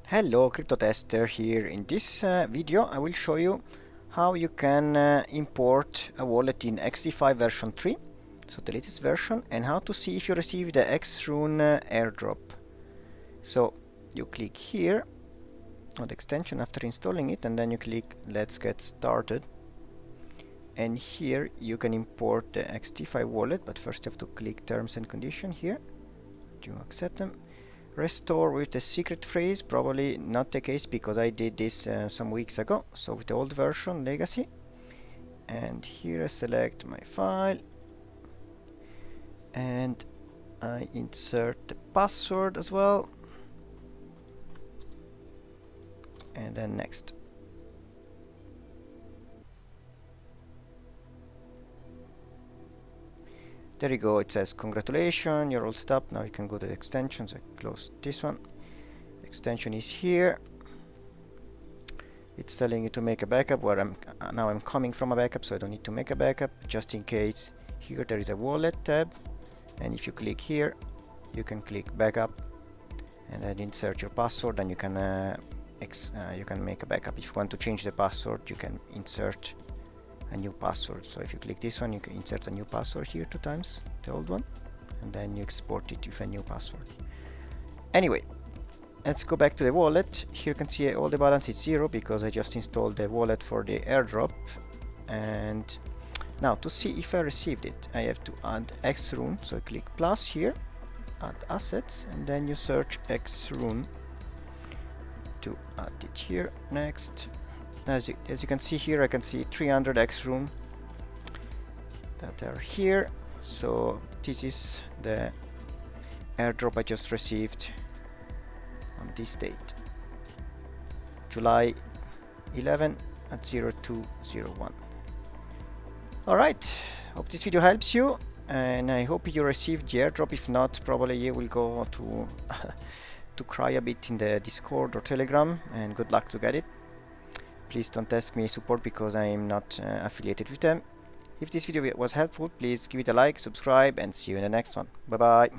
Hello, Crypto Tester here. In this video I will show you how you can import a wallet in XD5 version 3, so the latest version, and how to see if you receive the XRUNE airdrop. So you click here on the extension after installing it, and then you click Let's Get Started, and here you can import the XD5 wallet, but first you have to click Terms and Conditions here. Do you accept them? Restore with the secret phrase, probably not the case because I did this some weeks ago. So with the old version, legacy, and here I select my file and I insert the password as well, and then next. There you go, it says congratulations, you're all set up. Now you can go to the extensions. I close this one. Extension is here. It's telling you to make a backup, where I'm coming from a backup, so I don't need to make a backup. Just in case, here there is a wallet tab, and if you click here you can click backup and then insert your password, and you can make a backup. If you want to change the password, you can insert a new password. So if you click this one, you can insert a new password here 2 times the old one, and then you export it with a new password. Anyway, let's go back to the wallet. Here you can see all the balance is 0 because I just installed the wallet for the airdrop. And now to see if I received it, I have to add XRUNE. So I click plus here, add assets, and then you search XRUNE to add it here. Next, as you can see here, I can see 300 XRUNE that are here. So this is the airdrop I just received on this date, July 11 at 0201. Alright, hope this video helps you, and I hope you received the airdrop. If not, probably you will go to to cry a bit in the Discord or Telegram, and good luck to get it. Please don't ask me support because I am not affiliated with them. If this video was helpful, please give it a like, subscribe, and see you in the next one. Bye bye.